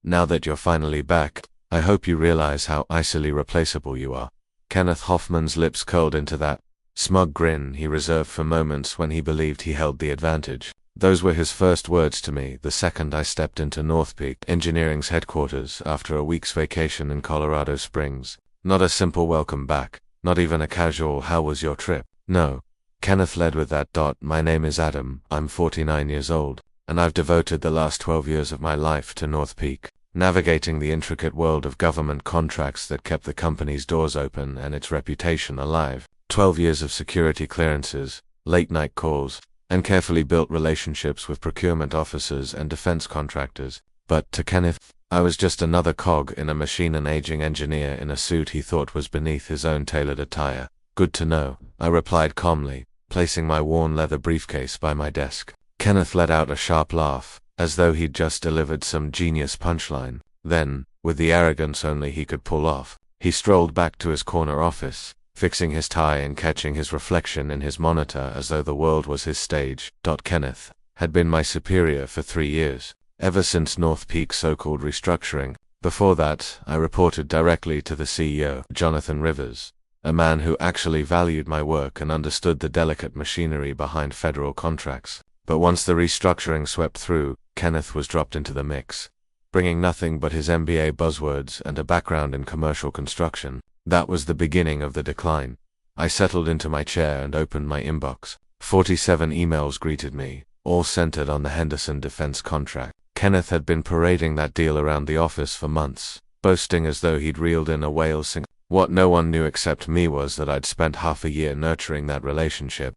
Now that you're finally back, I hope you realize how icily replaceable you are." Kenneth Hoffman's lips curled into that smug grin he reserved for moments when he believed he held the advantage. Those were his first words to me the second I stepped into North Peak Engineering's headquarters after a week's vacation in Colorado Springs. Not a simple welcome back, not even a casual "how was your trip?" No. Kenneth led with that. "My name is Adam, I'm 49 years old, and I've devoted the last 12 years of my life to North Peak, navigating the intricate world of government contracts that kept the company's doors open and its reputation alive. 12 years of security clearances, late-night calls, and carefully built relationships with procurement officers and defense contractors. But to Kenneth, I was just another cog in a machine, an aging engineer in a suit he thought was beneath his own tailored attire." "Good to know," I replied calmly, placing my worn leather briefcase by my desk. Kenneth let out a sharp laugh, as though he'd just delivered some genius punchline. Then, with the arrogance only he could pull off, he strolled back to his corner office, fixing his tie and catching his reflection in his monitor as though the world was his stage. Kenneth had been my superior for 3 years, ever since North Peak's so-called restructuring. Before that, I reported directly to the CEO, Jonathan Rivers, a man who actually valued my work and understood the delicate machinery behind federal contracts. But once the restructuring swept through, Kenneth was dropped into the mix, bringing nothing but his MBA buzzwords and a background in commercial construction. That was the beginning of the decline. I settled into my chair and opened my inbox. 47 emails greeted me, all centered on the Henderson defense contract. Kenneth had been parading that deal around the office for months, boasting as though he'd reeled in a whale sink. What no one knew except me was that I'd spent half a year nurturing that relationship,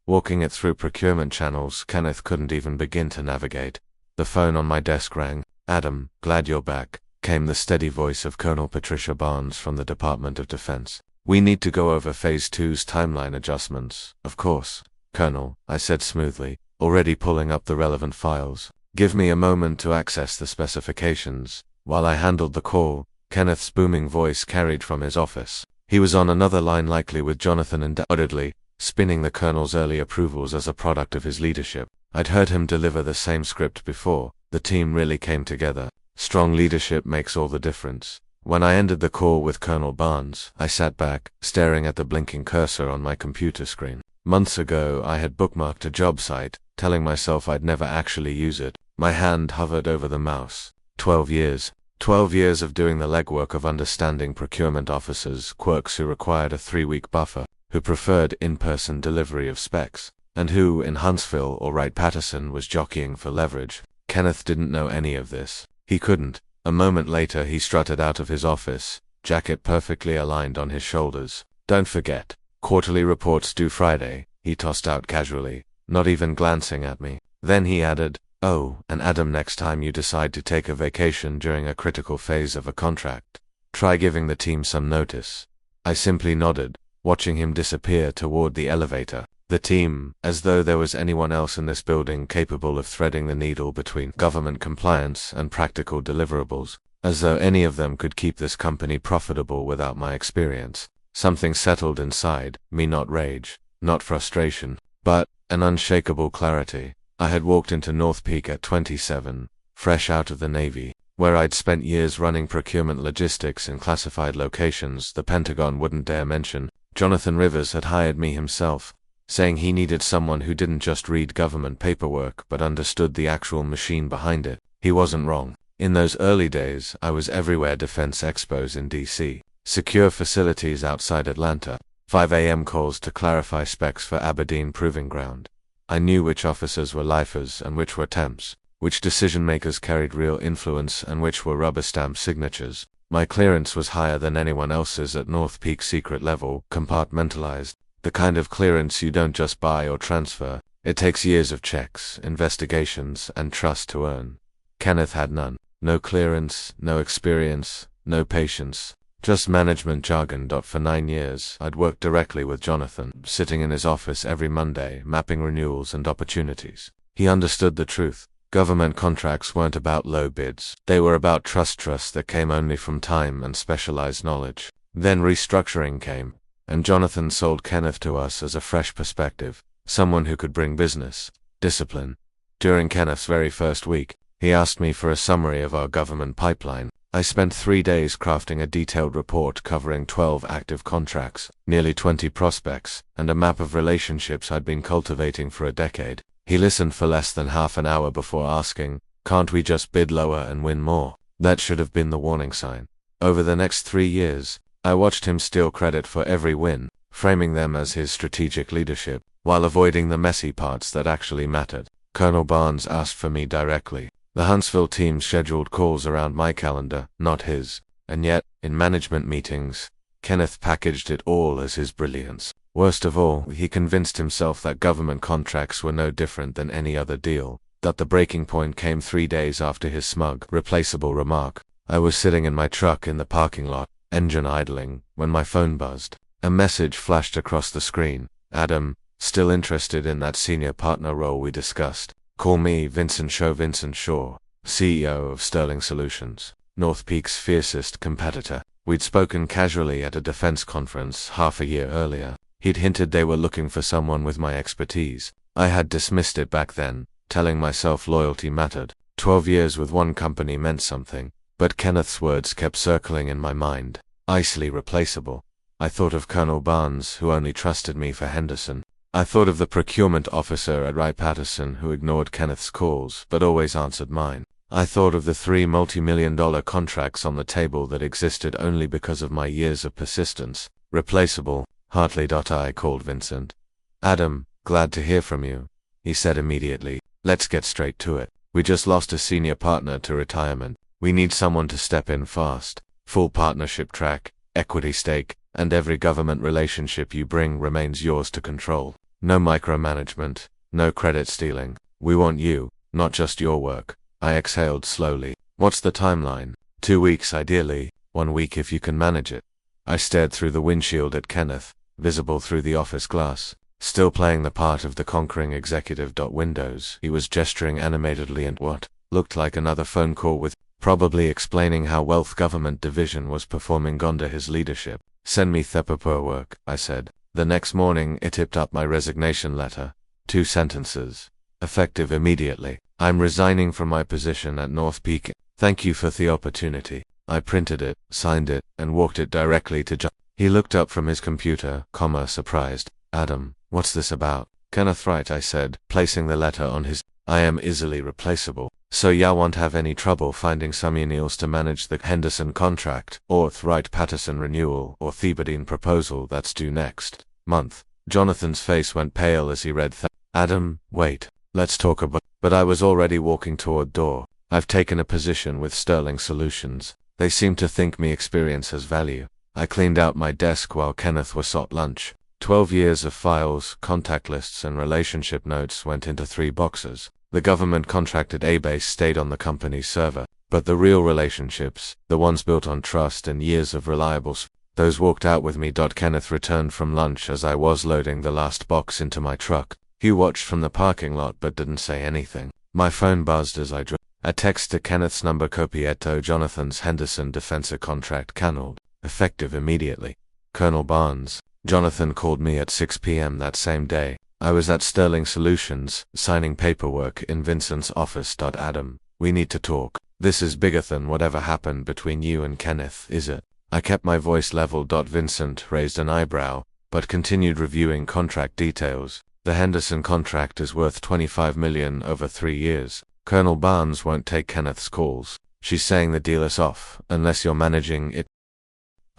walking it through procurement channels Kenneth couldn't even begin to navigate. The phone on my desk rang. "Adam, glad you're back," came the steady voice of Colonel Patricia Barnes from the Department of Defense. "We need to go over Phase 2's timeline adjustments." "Of course, Colonel," I said smoothly, already pulling up the relevant files. "Give me a moment to access the specifications." While I handled the call, Kenneth's booming voice carried from his office. He was on another line, likely with Jonathan, undoubtedly, spinning the Colonel's early approvals as a product of his leadership. I'd heard him deliver the same script before. The team really came together. Strong leadership makes all the difference. When I ended the call with Colonel Barnes, I sat back, staring at the blinking cursor on my computer screen. Months ago, I had bookmarked a job site, telling myself I'd never actually use it. My hand hovered over the mouse. 12 years. 12 years of doing the legwork of understanding procurement officers' quirks who required a 3-week buffer, who preferred in-person delivery of specs, and who, in Huntsville or Wright-Patterson, was jockeying for leverage. Kenneth didn't know any of this. He couldn't. A moment later he strutted out of his office, jacket perfectly aligned on his shoulders. "Don't forget, quarterly reports due Friday," he tossed out casually, not even glancing at me. Then he added, "Oh, and Adam, next time you decide to take a vacation during a critical phase of a contract, try giving the team some notice." I simply nodded, watching him disappear toward the elevator. The team, as though there was anyone else in this building capable of threading the needle between government compliance and practical deliverables, as though any of them could keep this company profitable without my experience. Something settled inside me, not rage, not frustration, but an unshakable clarity. I had walked into North Peak at 27, fresh out of the Navy, where I'd spent years running procurement logistics in classified locations the Pentagon wouldn't dare mention. Jonathan Rivers had hired me himself, saying he needed someone who didn't just read government paperwork but understood the actual machine behind it. He wasn't wrong. In those early days, I was everywhere: defense expos in DC, secure facilities outside Atlanta, 5 a.m. calls to clarify specs for Aberdeen Proving Ground. I knew which officers were lifers and which were temps, which decision-makers carried real influence and which were rubber-stamp signatures. My clearance was higher than anyone else's at North Peak, secret level, compartmentalized. The kind of clearance you don't just buy or transfer. It takes years of checks, investigations, and trust to earn. Kenneth had none. No clearance, no experience, no patience. Just management jargon. For 9 years, I'd worked directly with Jonathan, sitting in his office every Monday, mapping renewals and opportunities. He understood the truth. Government contracts weren't about low bids. They were about trust that came only from time and specialized knowledge. Then restructuring came, and Jonathan sold Kenneth to us as a fresh perspective, someone who could bring business, discipline. During Kenneth's very first week, He asked me for a summary of our government pipeline. I spent 3 days crafting a detailed report covering 12 active contracts, nearly 20 prospects, and a map of relationships I'd been cultivating for a decade. He listened for less than half an hour before asking, "Can't we just bid lower and win more?" That should have been the warning sign. Over the next 3 years, I watched him steal credit for every win, framing them as his strategic leadership, while avoiding the messy parts that actually mattered. Colonel Barnes asked for me directly. The Huntsville team scheduled calls around my calendar, not his, and yet, in management meetings, Kenneth packaged it all as his brilliance. Worst of all, he convinced himself that government contracts were no different than any other deal, that the breaking point came 3 days after his smug, replaceable remark. I was sitting in my truck in the parking lot, engine idling, when my phone buzzed. A message flashed across the screen. "Adam, still interested in that senior partner role we discussed? Call me Vincent Shaw, CEO of Sterling Solutions, North Peak's fiercest competitor." We'd spoken casually at a defense conference half a year earlier. He'd hinted they were looking for someone with my expertise. I had dismissed it back then, telling myself loyalty mattered. 12 years with one company meant something, but Kenneth's words kept circling in my mind. Icily replaceable. I thought of Colonel Barnes, who only trusted me for Henderson. I thought of the procurement officer at Wright-Patterson who ignored Kenneth's calls, but always answered mine. I thought of the 3 multi-million-dollar contracts on the table that existed only because of my years of persistence. Replaceable. Hartley.I called Vincent. "Adam, glad to hear from you," he said immediately. "Let's get straight to it. We just lost a senior partner to retirement. We need someone to step in fast. Full partnership track, equity stake, and every government relationship you bring remains yours to control. No micromanagement, no credit stealing. We want you, not just your work." I exhaled slowly. "What's the timeline?" 2 weeks ideally, 1 week if you can manage it." I stared through the windshield at Kenneth, visible through the office glass. Still playing the part of the conquering executive. Windows. He was gesturing animatedly and what looked like another phone call with, probably explaining how Wealth Government Division was performing under his leadership. "Send me the paperwork," I said. The next morning, it tipped up my resignation letter. 2 sentences. Effective immediately. "I'm resigning from my position at North Peak. Thank you for the opportunity." I printed it, signed it, and walked it directly to John. He looked up from his computer, surprised. "Adam, what's this about?" "Kenneth Wright," I said, placing the letter on his. "I am easily replaceable. So ya won't have any trouble finding someone else to manage the Henderson contract, or the Wright-Patterson renewal, or Thebadine proposal that's due next month." Jonathan's face went pale as he read "Adam, wait. Let's talk about." But I was already walking toward door. "I've taken a position with Sterling Solutions. They seem to think me experience has value." I cleaned out my desk while Kenneth was at lunch. 12 years of files, contact lists, and relationship notes went into 3 boxes. The government contracted A-base stayed on the company's server, but the real relationships, the ones built on trust and years of reliables, those walked out with me. Kenneth returned from lunch as I was loading the last box into my truck. He watched from the parking lot but didn't say anything. My phone buzzed as I drove. A text to Kenneth's number Copieto Jonathan's Henderson defense contract cancelled, effective immediately. Colonel Barnes. Jonathan called me at 6 p.m. that same day. I was at Sterling Solutions, signing paperwork in Vincent's office. "Adam, we need to talk. This is bigger than whatever happened between you and Kenneth, is it?" I kept my voice level. Vincent raised an eyebrow, but continued reviewing contract details. "The Henderson contract is worth $25 million over 3 years. Colonel Barnes won't take Kenneth's calls. She's saying the deal is off, unless you're managing it."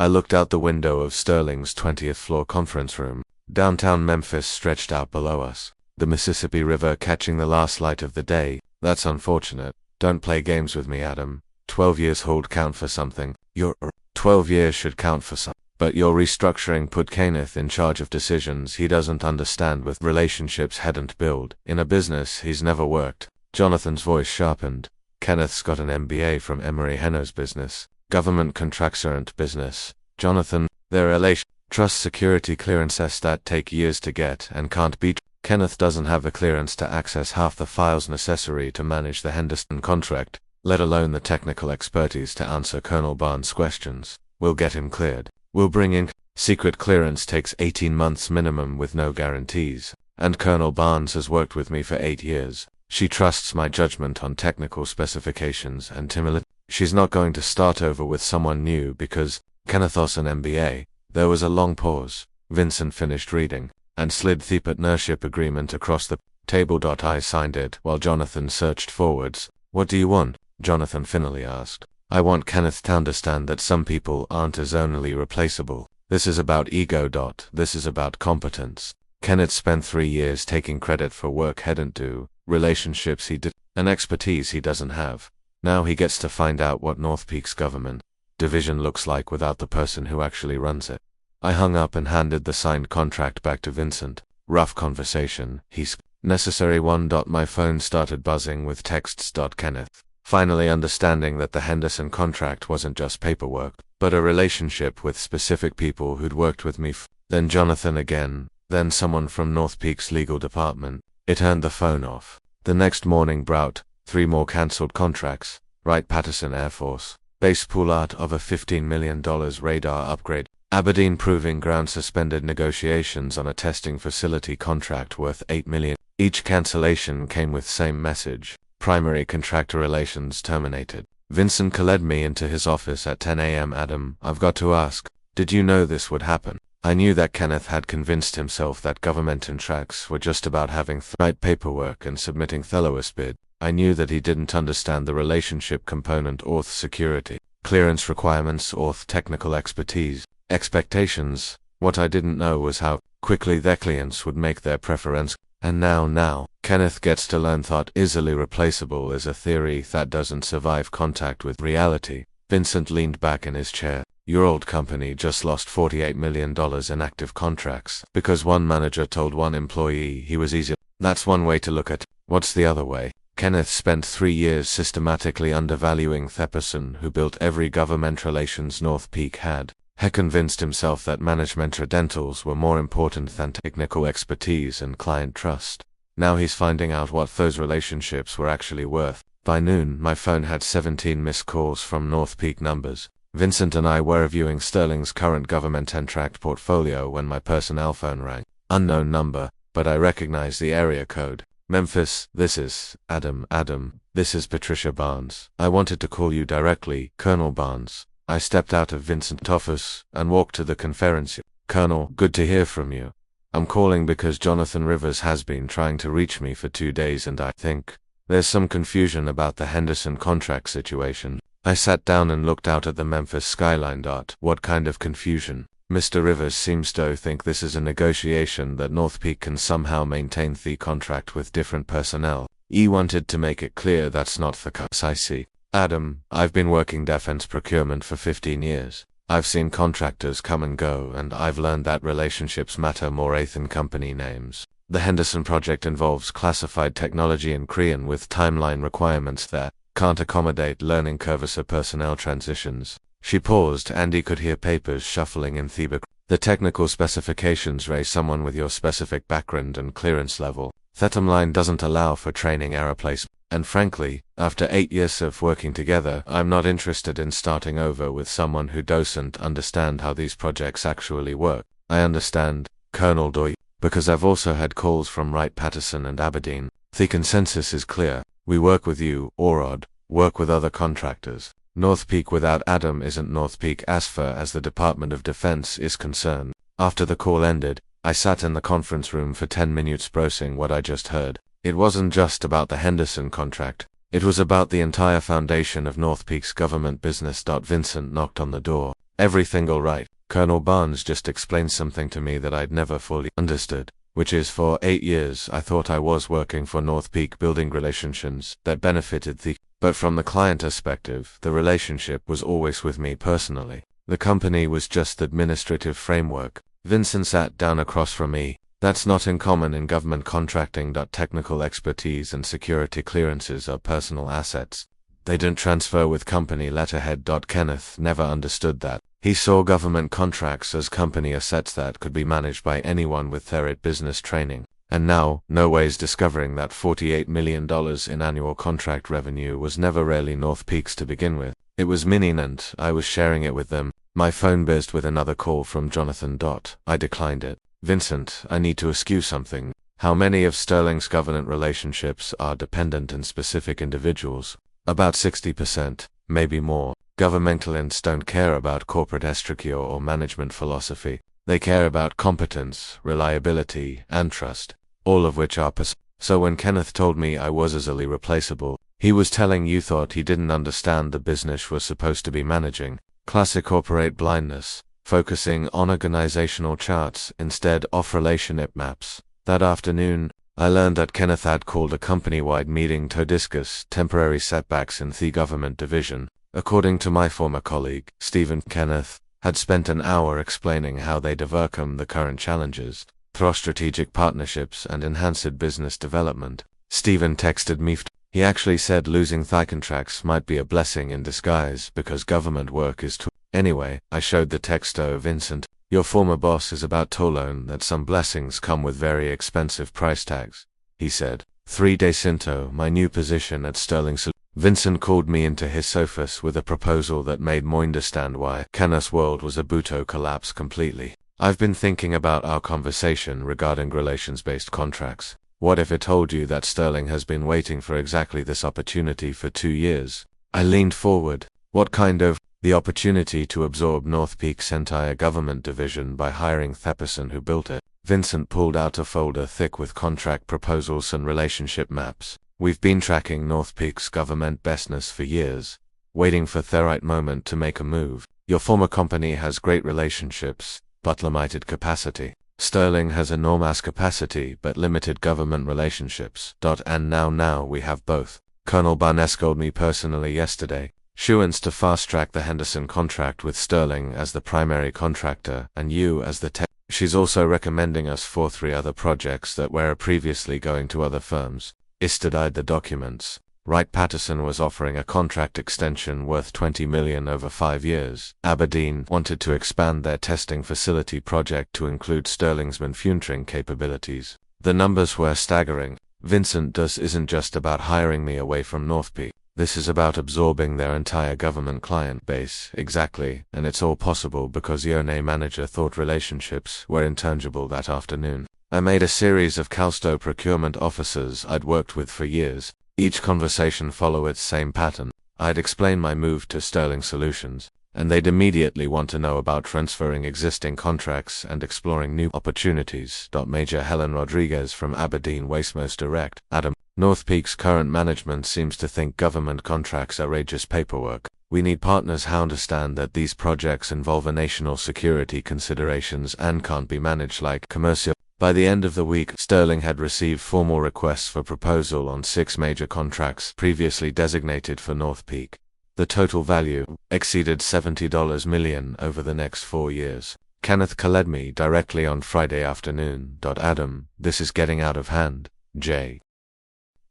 I looked out the window of Sterling's 20th floor conference room. Downtown Memphis stretched out below us, the Mississippi River catching the last light of the day. "That's unfortunate. Don't play games with me, Adam. 12 years hold count for something. Your 12 years should count for something. But your restructuring put Kenneth in charge of decisions he doesn't understand with relationships hadn't built. In a business he's never worked." Jonathan's voice sharpened. "Kenneth's got an MBA from Emory Henno's business. Government contracts aren't business. Jonathan, they're relation. Trust security clearances that take years to get and can't be. Kenneth doesn't have the clearance to access half the files necessary to manage the Henderson contract, let alone the technical expertise to answer Colonel Barnes' questions. We'll get him cleared. We'll bring in. Secret clearance takes 18 months minimum with no guarantees, and Colonel Barnes has worked with me for 8 years. She trusts my judgment on technical specifications and timidity. She's not going to start over with someone new because Kenneth Oss an MBA. There was a long pause. Vincent finished reading and slid the partnership agreement across the table. I signed it while Jonathan searched forwards. What do you want? Jonathan finally asked. I want Kenneth to understand that some people aren't as only replaceable. This is about ego. This is about competence. Kenneth spent 3 years taking credit for work he didn't do, relationships he did, and expertise he doesn't have. Now he gets to find out what North Peak's government division looks like without the person who actually runs it. I hung up and handed the signed contract back to Vincent. Rough conversation. He's necessary one. My phone started buzzing with texts. Kenneth. Finally understanding that the Henderson contract wasn't just paperwork, but a relationship with specific people who'd worked with me. Then Jonathan again, then someone from North Peak's legal department. It turned the phone off. The next morning brought 3 more cancelled contracts. Wright-Patterson Air Force Base pull-out of a $15 million radar upgrade. Aberdeen Proving Ground suspended negotiations on a testing facility contract worth $8 million. Each cancellation came with same message. Primary contractor relations terminated. Vincent led me into his office at 10 a.m. Adam, I've got to ask, did you know this would happen? I knew that Kenneth had convinced himself that government contracts were just about having the right paperwork and submitting the lowest bid. I knew that he didn't understand the relationship component or the security clearance requirements or the technical expertise expectations. What I didn't know was how quickly their clients would make their preference. And now, Kenneth gets to learn that easily replaceable is a theory that doesn't survive contact with reality. Vincent leaned back in his chair. Your old company just lost $48 million in active contracts because one manager told one employee he was easy. That's one way to look at it. What's the other way? Kenneth spent 3 years systematically undervaluing the person who built every government relations North Peak had. He convinced himself that management credentials were more important than technical expertise and client trust. Now he's finding out what those relationships were actually worth. By noon, my phone had 17 missed calls from North Peak numbers. Vincent and I were reviewing Sterling's current government contract portfolio when my personnel phone rang. Unknown number, but I recognized the area code. Memphis, this is Adam, this is Patricia Barnes. I wanted to call you directly, Colonel Barnes. I stepped out of Vincent's office and walked to the conference. Colonel, good to hear from you. I'm calling because Jonathan Rivers has been trying to reach me for 2 days and I think there's some confusion about the Henderson contract situation. I sat down and looked out at the Memphis skyline. What kind of confusion? Mr. Rivers seems to think this is a negotiation that North Peak can somehow maintain the contract with different personnel. He wanted to make it clear that's not the case. I see. Adam, I've been working defense procurement for 15 years. I've seen contractors come and go, and I've learned that relationships matter more than company names. The Henderson project involves classified technology in Korean with timeline requirements that can't accommodate learning curves or personnel transitions. She paused, and he could hear papers shuffling in the background. The technical specifications raise someone with your specific background and clearance level. That timeline doesn't allow for training or replacement. And frankly, after 8 years of working together, I'm not interested in starting over with someone who doesn't understand how these projects actually work. I understand, Colonel Doy, because I've also had calls from Wright-Patterson and Aberdeen. The consensus is clear. We work with you, Orod, work with other contractors. North Peak without Adam isn't North Peak as far as the Department of Defense is concerned. After the call ended, I sat in the conference room for 10 minutes browsing what I just heard. It wasn't just about the Henderson contract. It was about the entire foundation of North Peak's government business. Vincent knocked on the door. Everything all right? Colonel Barnes just explained something to me that I'd never fully understood, which is for 8 years I thought I was working for North Peak building relationships that benefited the... But from the client perspective, the relationship was always with me personally. The company was just the administrative framework. Vincent sat down across from me. That's not uncommon in government contracting. Technical expertise and security clearances are personal assets. They don't transfer with company letterhead. Kenneth never understood that. He saw government contracts as company assets that could be managed by anyone with their business training. And now, no way's discovering that $48 million in annual contract revenue was never really North Peak's to begin with. It was mine and I was sharing it with them. My phone buzzed with another call from Jonathan. I declined it. Vincent, I need to ask you something. How many of Sterling's government relationships are dependent on specific individuals? About 60%, maybe more. Governmental entities don't care about corporate structure or management philosophy. They care about competence, reliability, and trust, all of which are So when Kenneth told me I was easily replaceable, he was telling you thought he didn't understand the business was supposed to be managing. Classic corporate blindness, focusing on organizational charts instead of relationship maps. That afternoon, I learned that Kenneth had called a company-wide meeting to discuss temporary setbacks in the government division. According to my former colleague, Stephen, Kenneth had spent an hour explaining how they'd overcome the current challenges through strategic partnerships and enhanced business development. Stephen texted me. He actually said losing Thai contracts might be a blessing in disguise because government work is too. Anyway, I showed the text to Vincent. Your former boss is about to learn that some blessings come with very expensive price tags, he said. 3 days into my new position at Sterling, Vincent called me into his office with a proposal that made me understand why Kenneth's world was about to collapse completely. I've been thinking about our conversation regarding relations-based contracts. What if I told you that Sterling has been waiting for exactly this opportunity for 2 years? I leaned forward. What kind of? The opportunity to absorb North Peak's entire government division by hiring the person who built it. Vincent pulled out a folder thick with contract proposals and relationship maps. We've been tracking North Peak's government business for years, waiting for the right moment to make a move. Your former company has great relationships, but limited capacity. Sterling has enormous capacity but limited government relationships. And now we have both. Colonel Barnes called me personally yesterday. She wants to fast-track the Henderson contract with Sterling as the primary contractor and you as the tech. She's also recommending us for 3 other projects that were previously going to other firms. I studied the documents. Wright Patterson was offering a contract extension worth $20 million over 5 years. Aberdeen wanted to expand their testing facility project to include Sterling's manufacturing capabilities. The numbers were staggering. Vincent isn't just about hiring me away from North Peak. This is about absorbing their entire government client base. Exactly, and it's all possible because the owner manager thought relationships were intangible that afternoon. I made a series of Calsto procurement officers I'd worked with for years. Each conversation followed its same pattern. I'd explain my move to Sterling Solutions, and they'd immediately want to know about transferring existing contracts and exploring new opportunities. Major Helen Rodriguez from Aberdeen was most direct. Adam, North Peak's current management seems to think government contracts are outrageous paperwork. We need partners who understand that these projects involve national security considerations and can't be managed like commercial. By the end of the week, Sterling had received formal requests for proposal on 6 major contracts previously designated for North Peak. The total value exceeded $70 million over the next 4 years. Kenneth called me directly on Friday afternoon. Adam, this is getting out of hand. J.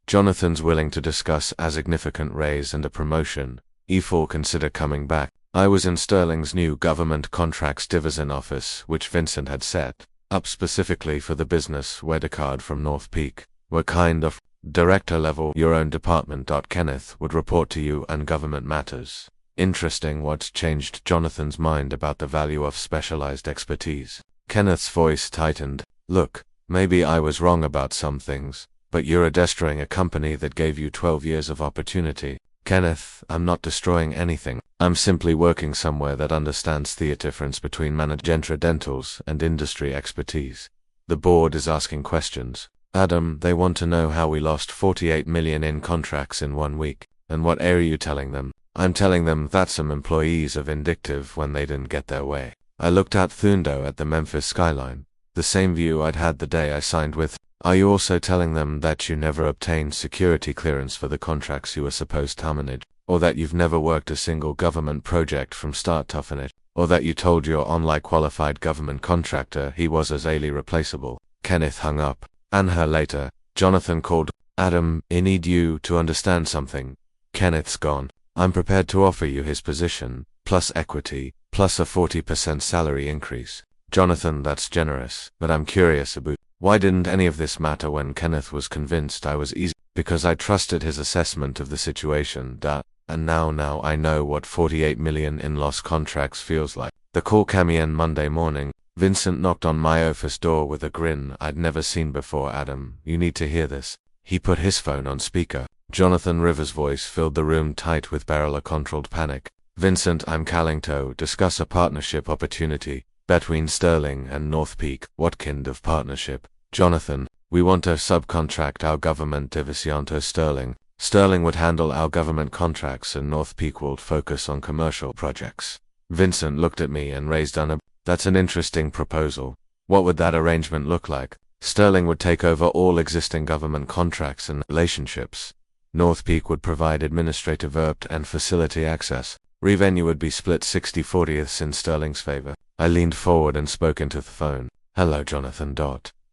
Jonathan's willing to discuss a significant raise and a promotion. E4 consider coming back. I was in Sterling's new government contracts division office, which Vincent had set up specifically for the business where the card from North Peak were kind of director level your own department. Kenneth would report to you and government matters. Interesting what's changed Jonathan's mind about the value of specialized expertise. Kenneth's voice tightened. Look, maybe I was wrong about some things, but you're destroying a company that gave you 12 years of opportunity. Kenneth, I'm not destroying anything. I'm simply working somewhere that understands the difference between managerial and industry expertise. The board is asking questions. Adam, they want to know how we lost $48 million in contracts in 1 week. And what are you telling them? I'm telling them that some employees are vindictive when they didn't get their way. I looked out Thundo at the Memphis skyline. The same view I'd had the day I signed with. Are you also telling them that you never obtained security clearance for the contracts you were supposed to manage? Or that you've never worked a single government project from start to finish? Or that you told your online qualified government contractor he was as replaceable? Kenneth hung up. An hour later, Jonathan called. Adam, I need you to understand something. Kenneth's gone. I'm prepared to offer you his position, plus equity, plus a 40% salary increase. Jonathan, that's generous, but I'm curious about why didn't any of this matter when Kenneth was convinced I was easy? Because I trusted his assessment of the situation. And now I know what $48 million in lost contracts feels like. The call came in Monday morning. Vincent knocked on my office door with a grin I'd never seen before. Adam, you need to hear this. He put his phone on speaker. Jonathan Rivers' voice filled the room tight with barrier-controlled panic. Vincent, I'm calling to discuss a partnership opportunity between Sterling and North Peak. What kind of partnership? Jonathan, we want to subcontract our government division to Sterling. Sterling would handle our government contracts and North Peak would focus on commercial projects. Vincent looked at me and raised an eyebrow. That's an interesting proposal. What would that arrangement look like? Sterling would take over all existing government contracts and relationships. North Peak would provide administrative and facility access. Revenue would be split 60/40 in Sterling's favor. I leaned forward and spoke into the phone. Hello, Jonathan.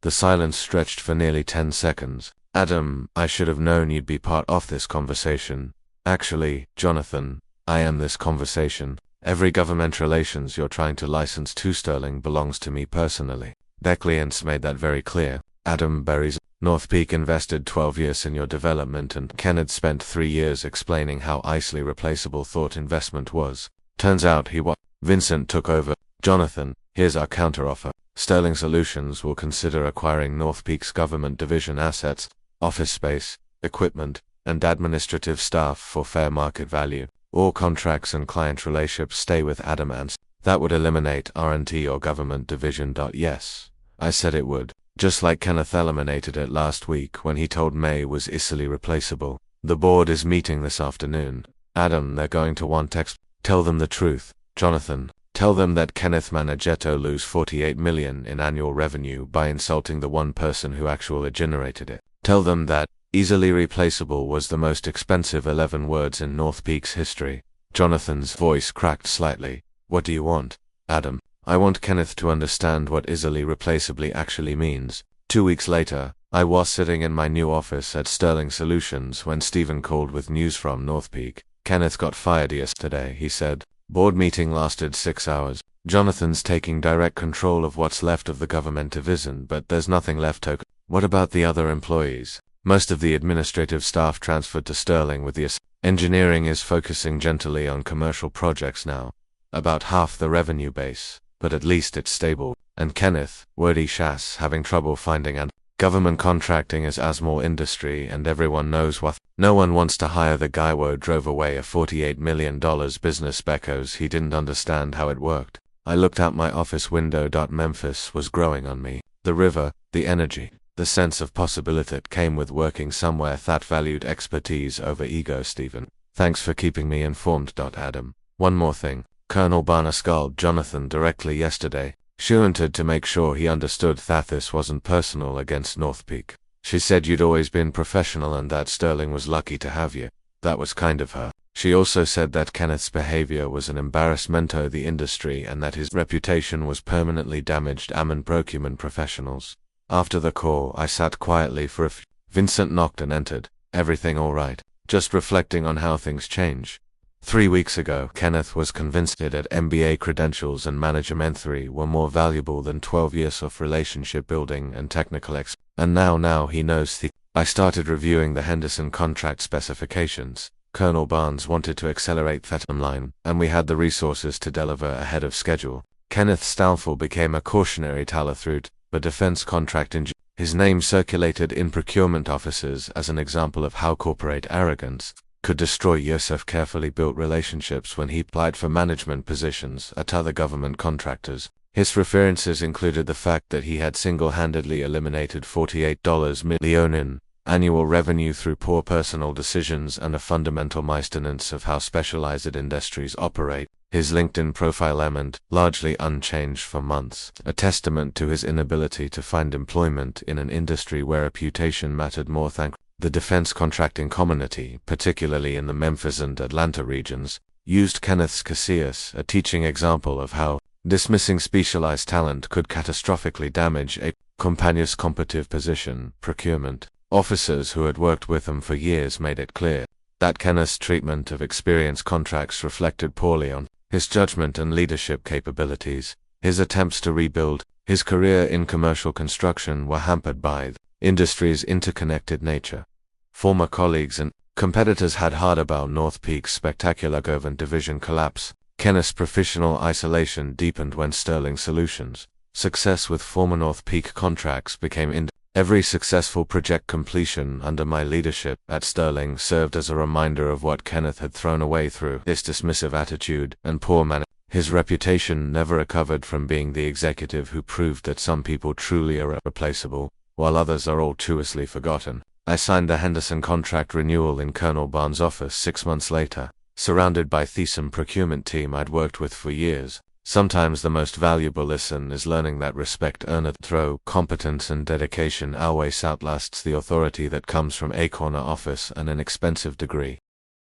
The silence stretched for nearly 10 seconds. Adam, I should have known you'd be part of this conversation. Actually, Jonathan, I am this conversation. Every government relations you're trying to license to Sterling belongs to me personally. Their clients made that very clear. Adam Berry's North Peak invested 12 years in your development and Kenneth spent 3 years explaining how easily replaceable thought investment was. Turns out he was. Vincent took over. Jonathan, here's our counteroffer. Sterling Solutions will consider acquiring North Peak's government division assets, office space, equipment, and administrative staff for fair market value. All contracts and client relationships stay with Adam and that would eliminate R&T or government division. Yes, I said it would. Just like Kenneth eliminated it last week when he told May was easily replaceable. The board is meeting this afternoon. Adam, they're going to want Tell them the truth. Jonathan, tell them that Kenneth managed to lose $48 million in annual revenue by insulting the one person who actually generated it. Tell them that easily replaceable was the most expensive 11 words in North Peak's history. Jonathan's voice cracked slightly. What do you want? Adam, I want Kenneth to understand what easily replaceably actually means. 2 weeks later, I was sitting in my new office at Sterling Solutions when Stephen called with news from North Peak. Kenneth got fired yesterday, he said. Board meeting lasted 6 hours. Jonathan's taking direct control of what's left of the government division, but there's nothing left to. What about the other employees? Most of the administrative staff transferred to Sterling with the engineering is focusing gently on commercial projects now. About half the revenue base, but at least it's stable. And Kenneth, wordy Shas, having trouble finding and government contracting is a small industry and everyone knows what. No one wants to hire the guy who drove away a $48 million business because he didn't understand how it worked. I looked out my office window. Memphis was growing on me. The river, the energy, the sense of possibility that came with working somewhere that valued expertise over ego. Stephen, thanks for keeping me informed. Adam, one more thing. Colonel Barner called Jonathan directly yesterday. She wanted to make sure he understood that this wasn't personal against North Peak. She said you'd always been professional and that Sterling was lucky to have you. That was kind of her. She also said that Kenneth's behavior was an embarrassment to the industry and that his reputation was permanently damaged among procurement professionals. After the call, I sat quietly for a few. Vincent knocked and entered. Everything all right? Just reflecting on how things change. 3 weeks ago, Kenneth was convinced that MBA credentials and management 3 were more valuable than 12 years of relationship building and technical and now he knows I started reviewing the Henderson contract specifications. Colonel Barnes wanted to accelerate that timeline, and we had the resources to deliver ahead of schedule. Kenneth's downfall became a cautionary tale through the defense contract his name circulated in procurement offices as an example of how corporate arrogance could destroy years of carefully built relationships when he applied for management positions at other government contractors. His references included the fact that he had single-handedly eliminated $48 million in annual revenue through poor personal decisions and a fundamental misstance of how specialized industries operate. His LinkedIn profile remained largely unchanged for months, a testament to his inability to find employment in an industry where reputation mattered more than the defense contracting community, particularly in the Memphis and Atlanta regions, used Kenneth's Casillas, a teaching example of how dismissing specialized talent could catastrophically damage a companion's competitive position. Procurement officers who had worked with him for years made it clear that Kenneth's treatment of experienced contracts reflected poorly on his judgment and leadership capabilities. His attempts to rebuild his career in commercial construction were hampered by the industry's interconnected nature. Former colleagues and competitors had heard about North Peak's spectacular government division collapse. Kenneth's professional isolation deepened when Sterling Solutions Success with former North Peak contracts became every successful project completion under my leadership at Sterling served as a reminder of what Kenneth had thrown away through his dismissive attitude and poor management. His reputation never recovered from being the executive who proved that some people truly are replaceable, while others are all too easily forgotten. I signed the Henderson contract renewal in Colonel Barnes' office 6 months later, surrounded by the Thiessen procurement team I'd worked with for years. Sometimes the most valuable lesson is learning that respect earned through competence and dedication always outlasts the authority that comes from a corner office and an expensive degree.